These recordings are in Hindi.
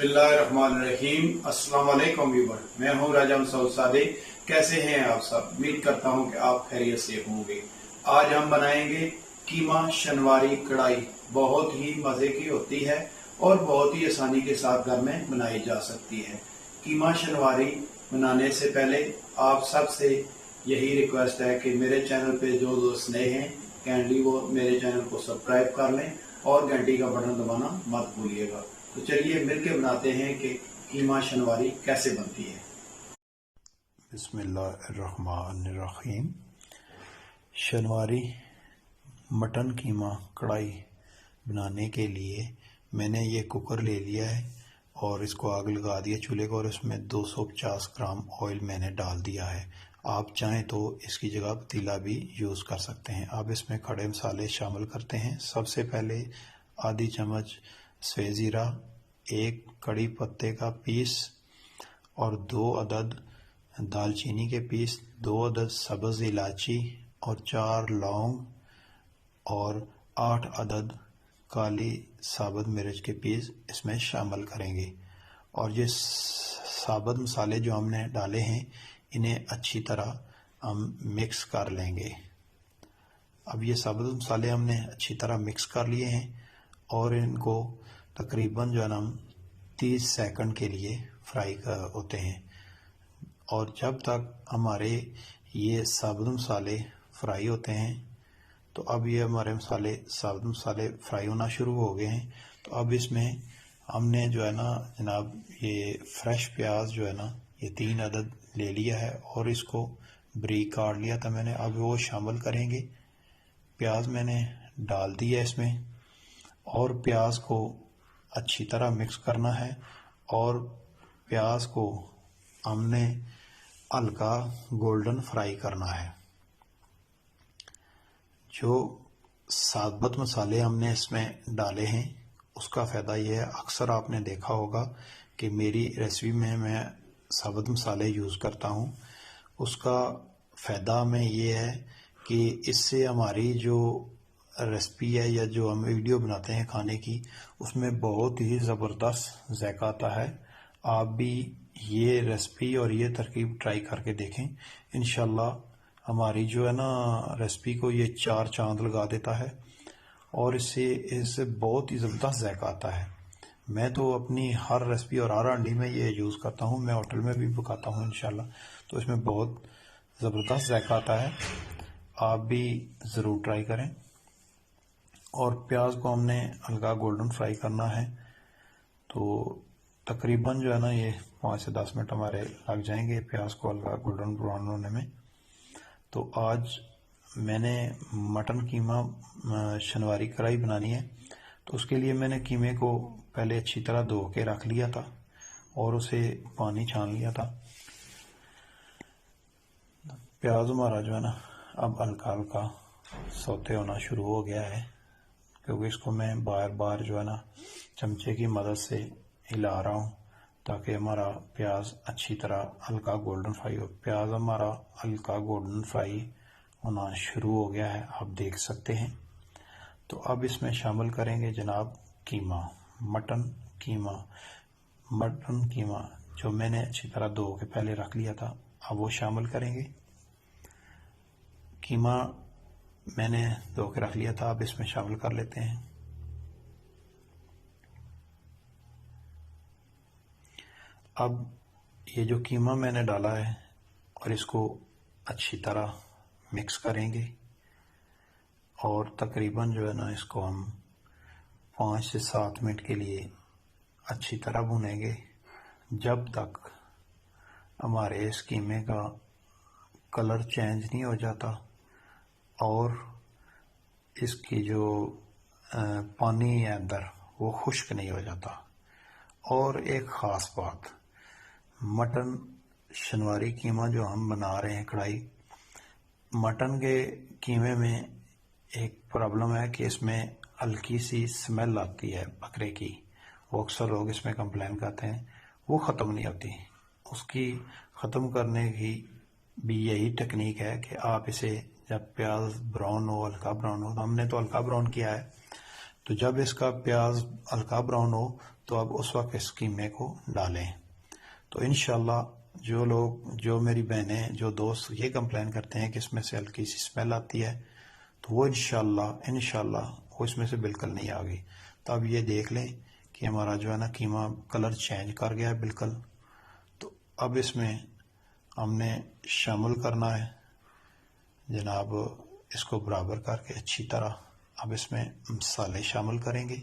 बिस्मिल्लाहिर्रहमानिर्रहीम। अस्सलाम वालेकुम व्यूअर, मैं हूं राजा मसूद सादे। कैसे हैं आप सब? उम्मीद करता हूं कि आप खैरियत से होंगे। आज हम बनाएंगे कीमा शनवारी कढ़ाई। बहुत ही मज़े की होती है और बहुत ही आसानी के साथ घर में बनाई जा सकती है। कीमा शनवारी बनाने से पहले आप सबसे यही रिक्वेस्ट है कि मेरे चैनल पे जो दोस्त नए हैं कैंडली वो मेरे चैनल को सब्सक्राइब कर लें और घंटी का बटन दबाना मत भूलिएगा। तो चलिए मिलके बनाते हैं कि कीमा शनवारी कैसे बनती है। बिस्मिल्लाहिर्रहमानिर्रहीम। शनवारी मटन कीमा कढ़ाई बनाने के लिए मैंने ये कुकर ले लिया है और इसको आग लगा दिया चूल्हे को और इसमें 250 ग्राम ऑयल मैंने डाल दिया है। आप चाहें तो इसकी जगह पतीला भी यूज़ कर सकते हैं। अब इसमें खड़े मसाले शामिल करते हैं। सबसे पहले आधी चम्मच सफ़ेद ज़ीरा, एक कड़ी पत्ते का पीस और 2 अदद दालचीनी के पीस, 2 अदद सब्ज़ इलायची और 4 लौंग और 8 अदद काली साबुत मिर्च के पीस इसमें शामिल करेंगे। और ये साबुत मसाले जो हमने डाले हैं इन्हें अच्छी तरह हम मिक्स कर लेंगे। अब ये साबुत मसाले हमने अच्छी तरह मिक्स कर लिए हैं और इनको तकरीबन जो है ना 30 सेकंड के लिए फ्राई होते हैं। और जब तक हमारे ये साबुत मसाले फ्राई होते हैं तो अब ये हमारे साबुत मसाले फ्राई होना शुरू हो गए हैं। तो अब इसमें हमने जो है ना जनाब ये फ्रेश प्याज जो है ना ये 3 अदद ले लिया है और इसको बारीक काट लिया था मैंने। अब वो शामिल करेंगे। प्याज मैंने डाल दिया इसमें और प्याज को अच्छी तरह मिक्स करना है और प्याज को हमने हल्का गोल्डन फ्राई करना है। जो साबुत मसाले हमने इसमें डाले हैं उसका फ़ायदा यह है, अक्सर आपने देखा होगा कि मेरी रेसिपी में मैं साबुत मसाले यूज़ करता हूँ। उसका फ़ायदा में ये है कि इससे हमारी जो रेसिपी है या जो हम वीडियो बनाते हैं खाने की उसमें बहुत ही ज़बरदस्त जायका आता है। आप भी ये रेसिपी और ये तरकीब ट्राई करके देखें। इंशाल्लाह हमारी जो है ना रेसिपी को ये 4 चांद लगा देता है और इससे बहुत ही ज़बरदस्त जायका आता है। मैं तो अपनी हर रेसिपी और हर हांडी में ये यूज़ करता हूँ। मैं होटल में भी पकाता हूँ इंशाल्लाह, तो इसमें बहुत ज़बरदस्त जायका आता है। आप भी ज़रूर ट्राई करें। और प्याज को हमने हल्का गोल्डन फ्राई करना है। तो तकरीबन जो है ना ये 5 से 10 मिनट हमारे लग जाएंगे प्याज को हल्का गोल्डन ब्राउन होने में। तो आज मैंने मटन कीमा शनवारी कढ़ाई बनानी है। तो उसके लिए मैंने कीमे को पहले अच्छी तरह धो के रख लिया था और उसे पानी छान लिया था। प्याज हमारा जो है ना अब हल्का हल्का सौते होना शुरू हो गया है, क्योंकि इसको मैं बार बार जो है ना चमचे की मदद से हिला रहा हूँ ताकि हमारा प्याज अच्छी तरह हल्का गोल्डन फ्राई हो। प्याज हमारा हल्का गोल्डन फ्राई होना शुरू हो गया है, आप देख सकते हैं। तो अब इसमें शामिल करेंगे जनाब कीमा, मटन कीमा जो मैंने अच्छी तरह धो के पहले रख लिया था, अब वो शामिल करेंगे। कीमा मैंने धो के रख लिया था, अब इसमें शामिल कर लेते हैं। अब ये जो कीमा मैंने डाला है और इसको अच्छी तरह मिक्स करेंगे और तकरीबन जो है ना इसको हम 5 से 7 मिनट के लिए अच्छी तरह भूनेंगे, जब तक हमारे इस कीमे का कलर चेंज नहीं हो जाता और इसकी जो पानी है अंदर वो खुश्क नहीं हो जाता। और एक ख़ास बात, मटन शनवारी कीमा जो हम बना रहे हैं कढ़ाई, मटन के कीमे में एक प्रॉब्लम है कि इसमें हल्की सी स्मेल आती है बकरे की। वो अक्सर लोग इसमें कंप्लेन करते हैं, वो ख़त्म नहीं होती। उसकी ख़त्म करने की भी यही टेक्निक है कि आप इसे जब प्याज ब्राउन हो, हल्का ब्राउन हो, तो हमने तो हल्का ब्राउन किया है, तो जब इसका प्याज हल्का ब्राउन हो तो अब उस वक्त इस कीमे को डालें। तो इंशाल्लाह जो मेरी बहनें, जो दोस्त ये कंप्लेन करते हैं कि इसमें से हल्की सी स्मेल आती है, तो वो इंशाल्लाह वो इसमें से बिल्कुल नहीं आ गई। तो अब ये देख लें कि हमारा जो है ना कीमा कलर चेंज कर गया है बिल्कुल। तो अब इसमें हमने शामिल करना है जनाब, इसको बराबर करके अच्छी तरह अब इसमें मसाले शामिल करेंगे।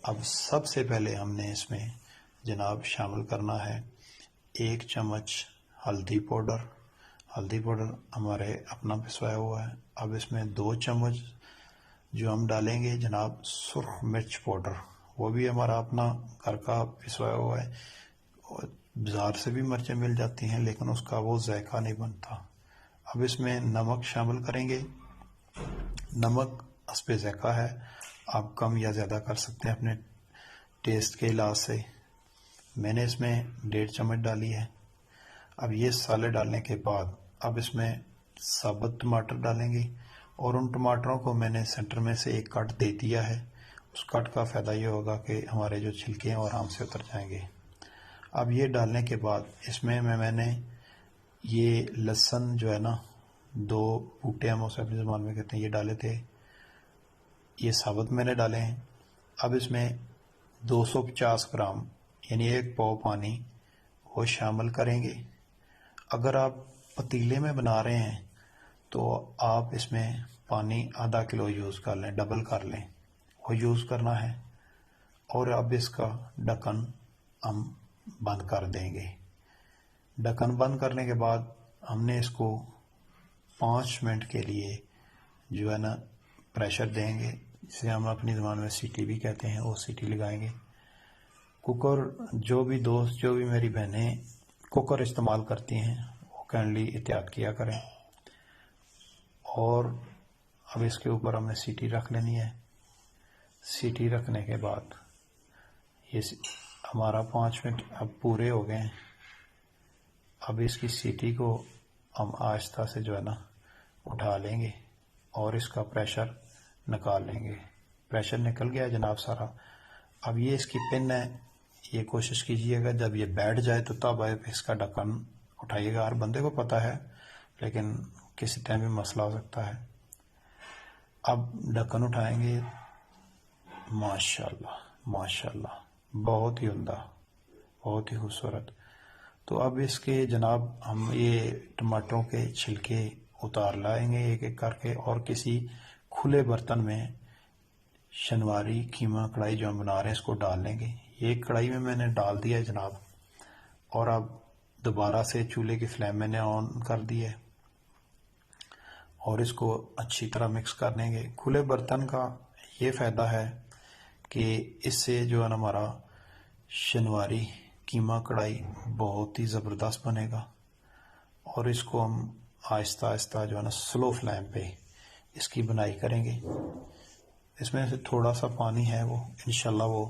अब सबसे पहले हमने इसमें जनाब शामिल करना है 1 चम्मच हल्दी पाउडर हमारे अपना पिसवाया हुआ है। अब इसमें 2 चम्मच जो हम डालेंगे जनाब सुर्ख मिर्च पाउडर, वो भी हमारा अपना घर का पिसवाया हुआ है। बाज़ार से भी मिर्चें मिल जाती हैं लेकिन उसका वो जायका नहीं बनता। अब इसमें नमक शामिल करेंगे। नमक हस्बे जायका है, आप कम या ज़्यादा कर सकते हैं अपने टेस्ट के लिहाज से। मैंने इसमें 1.5 चम्मच डाली है। अब ये साले डालने के बाद अब इसमें साबुत टमाटर डालेंगे और उन टमाटरों को मैंने सेंटर में से एक कट दे दिया है। उस कट का फ़ायदा ये होगा कि हमारे जो छिलके हैं वो आराम से उतर जाएंगे। अब ये डालने के बाद इसमें मैंने ये लहसुन जो है ना 2 बूटे हम उसे अपनी ज़बान में कहते हैं, ये डाले थे, ये साबुत मैंने डाले हैं। अब इसमें 250 ग्राम यानी 1 पाव पानी वो शामिल करेंगे। अगर आप पतीले में बना रहे हैं तो आप इसमें पानी आधा किलो यूज़ कर लें, डबल कर लें, वो यूज़ करना है। और अब इसका ढक्कन हम बंद कर देंगे। ढक्कन बंद करने के बाद हमने इसको 5 मिनट के लिए जो है ना प्रेशर देंगे, जिसे हम अपनी ज़बान में सीटी भी कहते हैं, वो सीटी लगाएंगे। कुकर जो भी मेरी बहनें कुकर इस्तेमाल करती हैं वो काइंडली एहतियात किया करें। और अब इसके ऊपर हमने सीटी रख लेनी है। सीटी रखने के बाद ये हमारा 5 मिनट अब पूरे हो गए हैं। अब इसकी सीटी को हम आहिस्ता से जो है ना उठा लेंगे और इसका प्रेशर निकाल लेंगे। प्रेशर निकल गया जनाब सारा। अब ये इसकी पिन है, ये कोशिश कीजिएगा जब ये बैठ जाए तो तब आप इसका ढक्कन उठाइएगा। हर बंदे को पता है लेकिन किसी टाइम भी मसला हो सकता है। अब ढक्कन उठाएंगे, माशाल्लाह बहुत ही उम्दा, बहुत ही खूबसूरत। तो अब इसके जनाब हम ये टमाटरों के छिलके उतार लाएंगे एक एक करके और किसी खुले बर्तन में शनवारी कीमा कढ़ाई जो हम बना रहे हैं इसको डाल लेंगे। ये कढ़ाई में मैंने डाल दिया है जनाब। और अब दोबारा से चूल्हे की फ्लेम मैंने ऑन कर दी है और इसको अच्छी तरह मिक्स कर लेंगे। खुले बर्तन का ये फ़ायदा है कि इससे जो है ना हमारा शनवारी कीमा कढ़ाई बहुत ही ज़बरदस्त बनेगा। और इसको हम आहिस्ता आहिस्ता जो है ना स्लो फ्लेम पे इसकी बनाई करेंगे। इसमें से थोड़ा सा पानी है वो इंशाल्लाह वो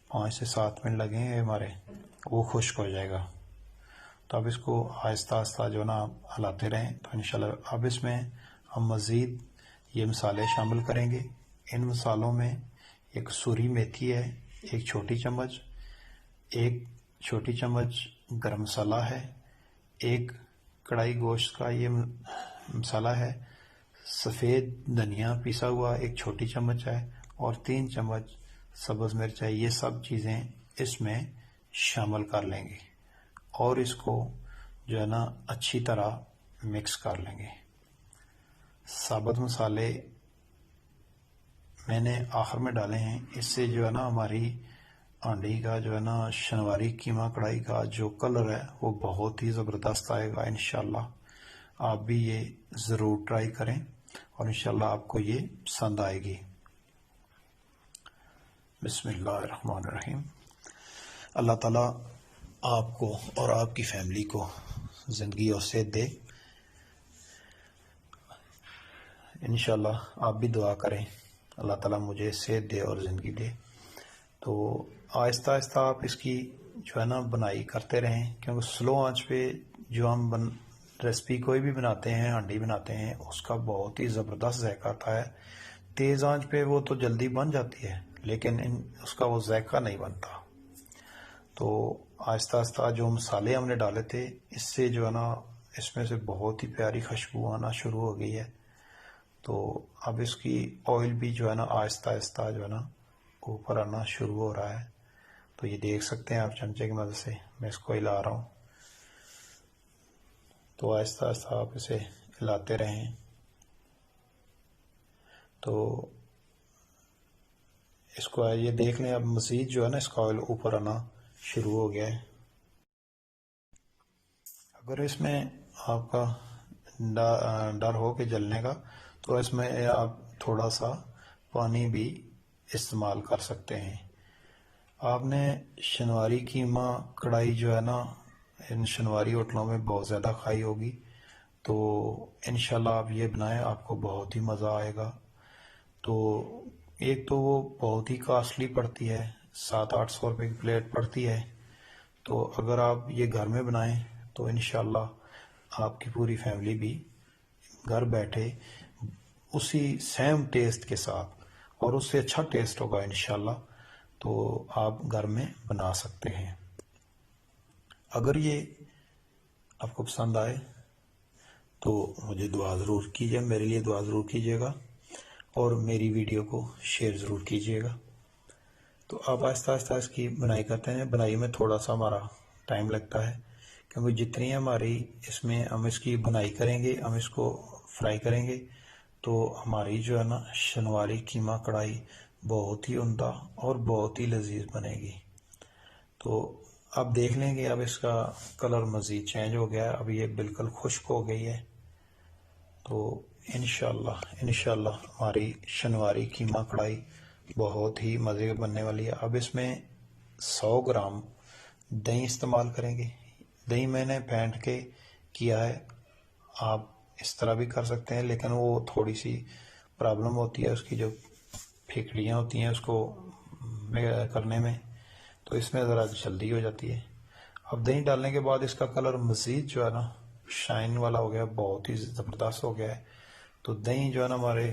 5 से 7 मिनट लगेंगे हमारे, वो खुश्क हो जाएगा। तो अब इसको आहिस्ता आहिस्ता जो ना हलाते रहें तो इंशाल्लाह। अब इसमें हम मज़ीद ये मसाले शामिल करेंगे। इन मसालों में एक सूरी मेथी है 1 छोटी चम्मच, 1 छोटी चम्मच गरम मसाला है, 1 कढ़ाई गोश्त का ये मसाला है, सफ़ेद धनिया पिसा हुआ 1 छोटी चम्मच है और 3 चम्मच सब्ज़ मिर्च है। ये सब चीज़ें इसमें शामिल कर लेंगे और इसको जो है ना अच्छी तरह मिक्स कर लेंगे। साबुत मसाले मैंने आखिर में डाले हैं, इससे जो है ना हमारी हांडी का जो है ना शनवारी कीमा कढ़ाई का जो कलर है वो बहुत ही ज़बरदस्त आएगा इंशाल्लाह। आप भी ये ज़रूर ट्राई करें और इंशाल्लाह आपको ये पसंद आएगी। बिस्मिल्लाहिर्रहमानिर्रहीम। अल्लाह ताला आपको और आपकी फैमिली को ज़िंदगी और सेहत दे। इंशाल्लाह आप भी दुआ करें अल्लाह ताला मुझे सेहत दे और ज़िंदगी दे। तो आहिस्ता आहिस्ता आप इसकी जो है ना बनाई करते रहें, क्योंकि स्लो आंच पे जो हम रेसिपी कोई भी बनाते हैं, हांडी बनाते हैं, उसका बहुत ही ज़बरदस्त जायका आता है। तेज़ आंच पे वो तो जल्दी बन जाती है, लेकिन उसका वो जायका नहीं बनता। तो आहिस्ता आहिस्ता जो मसाले हमने डाले थे, इससे जो है ना इसमें से बहुत ही प्यारी खुशबू आना शुरू हो गई है। तो अब इसकी ऑयल भी जो है ना आहिस्ता आहिस्ता जो है ना ऊपर आना शुरू हो रहा है। तो ये देख सकते हैं आप, चमचे की मदद से मैं इसको हिला रहा हूँ। तो आहिस्ता आहिस्ता आप इसे हिलाते रहें। तो इसको ये देख लें, अब मज़ीद जो है ना इसका ऑयल ऊपर आना शुरू हो गया है। अगर इसमें आपका डर हो के जलने का, तो इसमें आप थोड़ा सा पानी भी इस्तेमाल कर सकते हैं। आपने शनवारी कीमा कढ़ाई जो है ना इन शनवारी होटलों में बहुत ज़्यादा खाई होगी, तो इंशाल्लाह आप ये बनाएं, आपको बहुत ही मज़ा आएगा। तो एक तो वो बहुत ही कॉस्टली पड़ती है, 700-800 रुपये की प्लेट पड़ती है। तो अगर आप ये घर में बनाएं तो इंशाल्लाह आपकी पूरी फैमिली भी घर बैठे उसी सेम टेस्ट के साथ, और उससे अच्छा टेस्ट होगा इंशाल्लाह, तो आप घर में बना सकते हैं। अगर ये आपको पसंद आए तो मुझे दुआ ज़रूर कीजिए, मेरे लिए दुआ ज़रूर कीजिएगा, और मेरी वीडियो को शेयर ज़रूर कीजिएगा। तो आप आहिस्ता आहिस्ता इसकी बनाई करते हैं। बनाई में थोड़ा सा हमारा टाइम लगता है, क्योंकि जितनी हमारी इसमें हम इसकी बनाई करेंगे, हम इसको फ्राई करेंगे, तो हमारी जो है ना शनवारी कीमा कढ़ाई बहुत ही उम्दा और बहुत ही लजीज बनेगी। तो अब देख लेंगे, अब इसका कलर मज़ीद चेंज हो गया है, अब ये बिल्कुल खुश्क हो गई है। तो इंशाल्लाह हमारी शनवारी कीमा कढ़ाई बहुत ही मज़े बनने वाली है। अब इसमें 100 ग्राम दही इस्तेमाल करेंगे। दही मैंने फेंट के किया है, आप इस तरह भी कर सकते हैं, लेकिन वो थोड़ी सी प्रॉब्लम होती है, उसकी जो फेकड़ियाँ होती हैं उसको करने में, तो इसमें ज़रा जल्दी हो जाती है। अब दही डालने के बाद इसका कलर मज़ीद जो है ना शाइन वाला हो गया, बहुत ही ज़बरदस्त हो गया है। तो दही जो है ना हमारे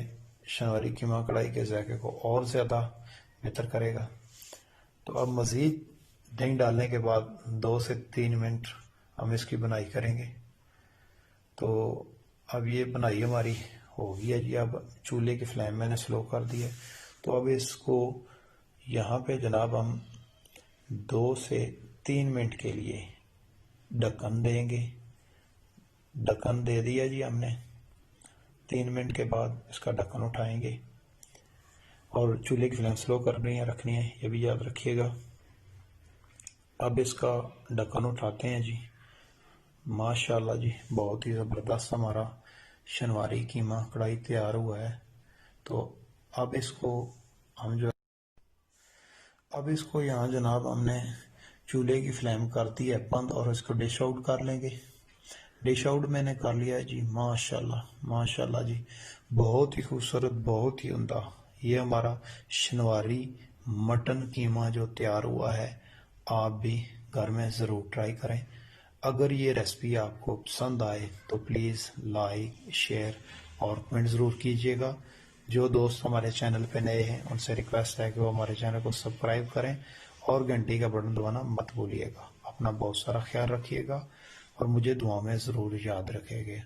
शनवारी कीमा कढ़ाई के जायके को और ज़्यादा बेहतर करेगा। तो अब मज़ीद दही डालने के बाद 2 से 3 मिनट हम इसकी बनाई करेंगे। तो अब ये बनाई हमारी हो गई है जी। अब चूल्हे की फ्लेम मैंने स्लो कर दी है। तो अब इसको यहाँ पे जनाब हम 2 से 3 मिनट के लिए ढक्कन देंगे। ढक्कन दे दिया जी हमने। 3 मिनट के बाद इसका ढक्कन उठाएंगे, और चूल्हे की फ्लेम स्लो रखनी है, ये भी याद रखिएगा। अब इसका ढक्कन उठाते हैं जी। माशाल्लाह जी, बहुत ही ज़बरदस्त हमारा शनवारी कीमा कढ़ाई तैयार हुआ है। तो अब इसको हम अब इसको यहाँ जनाब हमने चूल्हे की फ्लेम कर दी है बंद, और इसको डिश आउट कर लेंगे। डिश आउट मैंने कर लिया है जी। माशाल्लाह जी, बहुत ही खूबसूरत, बहुत ही उम्दा ये हमारा शनवारी मटन कीमा जो तैयार हुआ है। आप भी घर में ज़रूर ट्राई करें। अगर ये रेसिपी आपको पसंद आए तो प्लीज़ लाइक, शेयर और कमेंट ज़रूर कीजिएगा। जो दोस्त हमारे चैनल पे नए हैं उनसे रिक्वेस्ट है कि वो हमारे चैनल को सब्सक्राइब करें, और घंटी का बटन दबाना मत भूलिएगा। अपना बहुत सारा ख्याल रखिएगा, और मुझे दुआ में ज़रूर याद रखेंगे।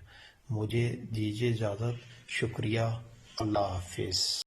मुझे दीजिए इजाज़त। शुक्रिया। अल्लाह हाफिज़।